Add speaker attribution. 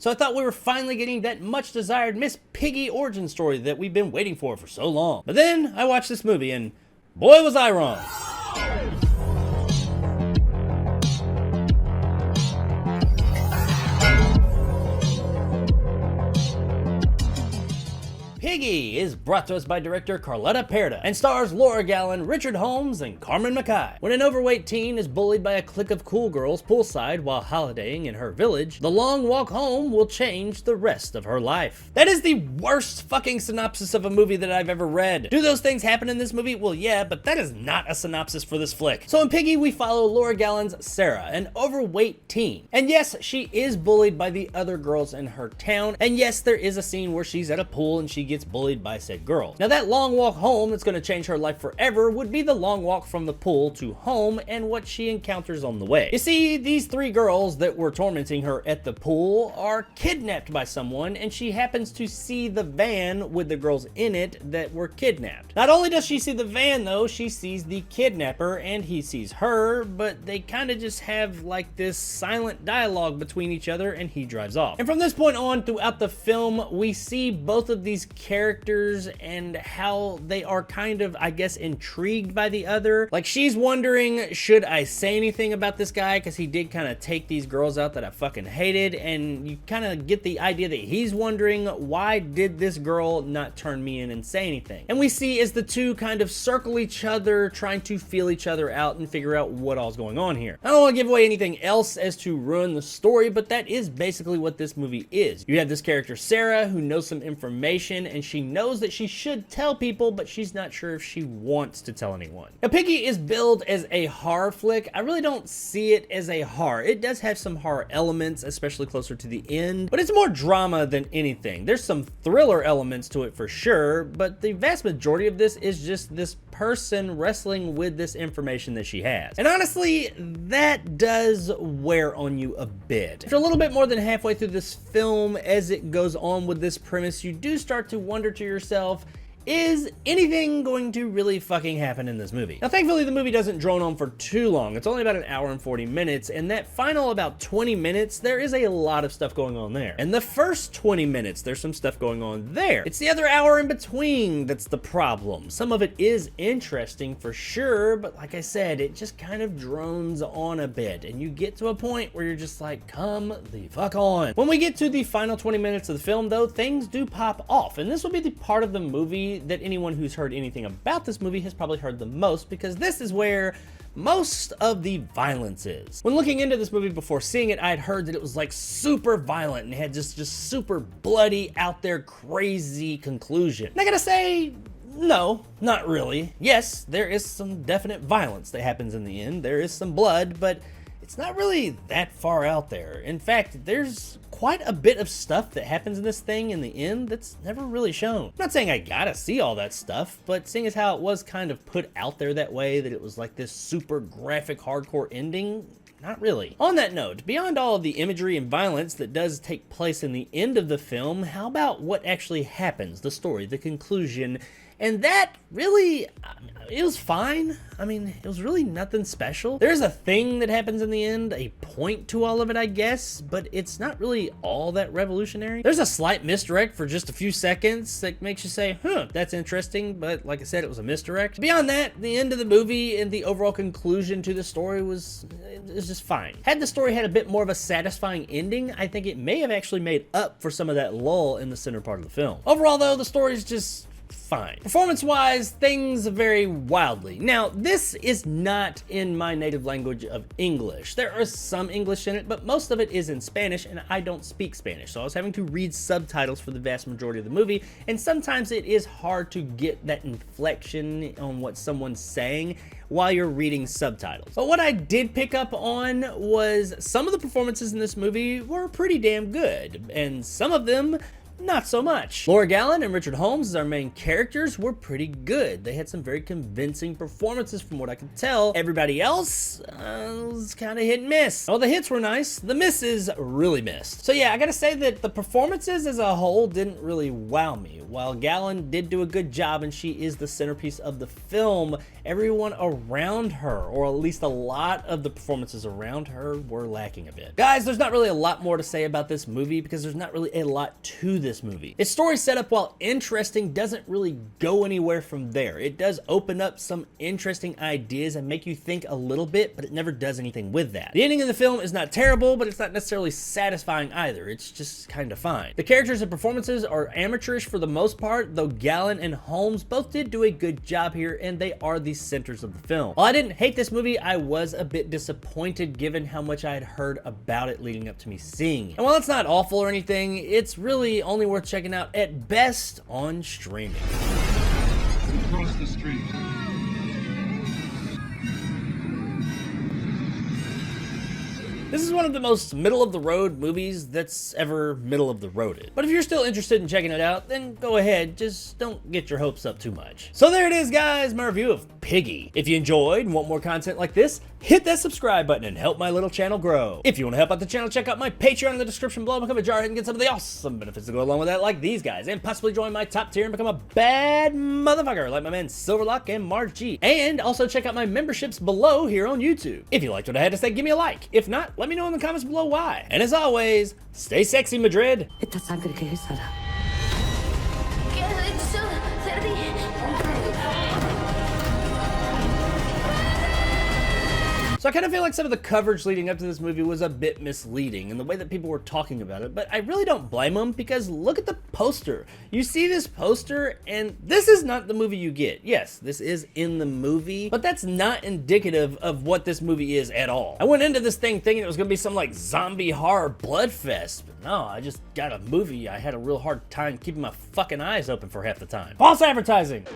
Speaker 1: So I thought we were finally getting that much desired Miss Piggy origin story that we've been waiting for so long. But then I watched this movie and boy was I wrong. Piggy is brought to us by director Carlotta Perda and stars Laura Gallen, Richard Holmes, and Carmen Mackay. When an overweight teen is bullied by a clique of cool girls poolside while holidaying in her village, the long walk home will change the rest of her life. That is the worst fucking synopsis of a movie that I've ever read. Do those things happen in this movie? Well, yeah, but that is not a synopsis for this flick. So in Piggy, we follow Laura Gallen's Sarah, an overweight teen. And yes, she is bullied by the other girls in her town. And yes, there is a scene where she's at a pool and she gets bullied by said girl. Now that long walk home that's going to change her life forever would be the long walk from the pool to home and what she encounters on the way. You see, these three girls that were tormenting her at the pool are kidnapped by someone, and she happens to see the van with the girls in it that were kidnapped. Not only does she see the van though, she sees the kidnapper and he sees her, but they kind of just have like this silent dialogue between each other and he drives off. And from this point on throughout the film, we see both of these characters and how they are kind of, I guess, intrigued by the other. Like, she's wondering, should I say anything about this guy because he did kind of take these girls out that I fucking hated, and you kind of get the idea that he's wondering, why did this girl not turn me in and say anything? And we see as the two kind of circle each other, trying to feel each other out and figure out what all's going on here. I don't want to give away anything else as to ruin the story, but that is basically what this movie is. You have this character Sarah who knows some information, and she knows that she should tell people, but she's not sure if she wants to tell anyone. Now, Piggy is billed as a horror flick. I really don't see it as a horror. It does have some horror elements, especially closer to the end, but it's more drama than anything. There's some thriller elements to it for sure, but the vast majority of this is just this person wrestling with this information that she has. And honestly, that does wear on you a bit. After a little bit more than halfway through this film, as it goes on with this premise, you do start to wonder to yourself, is anything going to really fucking happen in this movie? Now, thankfully, the movie doesn't drone on for too long. It's only about an hour and 40 minutes, and that final about 20 minutes, there is a lot of stuff going on there. And the first 20 minutes, there's some stuff going on there. It's the other hour in between that's the problem. Some of it is interesting for sure, but like I said, it just kind of drones on a bit, and you get to a point where you're just like, come the fuck on. When we get to the final 20 minutes of the film, though, things do pop off, and this will be the part of the movie that anyone who's heard anything about this movie has probably heard the most, because this is where most of the violence is. When looking into this movie before seeing it, I had heard that it was like super violent and had just super bloody, out there, crazy conclusion. And I gotta say, no, not really. Yes, there is some definite violence that happens in the end. There is some blood, but it's not really that far out there. In fact, there's quite a bit of stuff that happens in this thing in the end that's never really shown. I'm not saying I gotta see all that stuff, but seeing as how it was kind of put out there that way, that it was like this super graphic, hardcore ending, not really. On that note, beyond all of the imagery and violence that does take place in the end of the film, how about what actually happens, the story, the conclusion? And that really, it was fine. I mean, it was really nothing special. There's a thing that happens in the end, a point to all of it, I guess, but it's not really all that revolutionary. There's a slight misdirect for just a few seconds that makes you say, huh, that's interesting, but like I said, it was a misdirect. Beyond that, the end of the movie and the overall conclusion to the story was just fine. Had the story had a bit more of a satisfying ending, I think it may have actually made up for some of that lull in the center part of the film. Overall, though, the story's just fine. Performance-wise, things vary wildly. Now, this is not in my native language of English. There is some English in it, but most of it is in Spanish, and I don't speak Spanish, so I was having to read subtitles for the vast majority of the movie, and sometimes it is hard to get that inflection on what someone's saying while you're reading subtitles. But what I did pick up on was some of the performances in this movie were pretty damn good, and some of them not so much. Laura Gallen and Richard Holmes as our main characters were pretty good. They had some very convincing performances from what I could tell. Everybody else was kind of hit and miss. Oh, the hits were nice. The misses really missed. So yeah, I gotta say that the performances as a whole didn't really wow me. While Gallen did do a good job and she is the centerpiece of the film, everyone around her, or at least a lot of the performances around her, were lacking a bit. Guys, there's not really a lot more to say about this movie because there's not really a lot to this movie. Its story setup, while interesting, doesn't really go anywhere from there. It does open up some interesting ideas and make you think a little bit, but it never does anything with that. The ending of the film is not terrible, but it's not necessarily satisfying either. It's just kind of fine. The characters and performances are amateurish for the most part, though Gallen and Holmes both did do a good job here, and they are the centers of the film. While I didn't hate this movie, I was a bit disappointed given how much I had heard about it leading up to me seeing it. And while it's not awful or anything, it's really only worth checking out at best on streaming.
Speaker 2: Across the street.
Speaker 1: This is one of the most middle-of-the-road movies that's ever middle-of-the-roaded. But if you're still interested in checking it out, then go ahead, just don't get your hopes up too much. So there it is, guys, my review of Piggy. If you enjoyed and want more content like this, hit that subscribe button and help my little channel grow. If you want to help out the channel, check out my Patreon in the description below, become a jarhead and get some of the awesome benefits that go along with that, like these guys, and possibly join my top tier and become a bad motherfucker like my man Silverlock and Mark G. And also check out my memberships below here on YouTube. If you liked what I had to say, give me a like. If not, let me know in the comments below why. And as always, stay sexy, Madrid. So I kind of feel like some of the coverage leading up to this movie was a bit misleading in the way that people were talking about it, but I really don't blame them because look at the poster. You see this poster and this is not the movie you get. Yes, this is in the movie, but that's not indicative of what this movie is at all. I went into this thing thinking it was gonna be some like zombie horror blood fest, but no, I just got a movie I had a real hard time keeping my fucking eyes open for half the time. False advertising!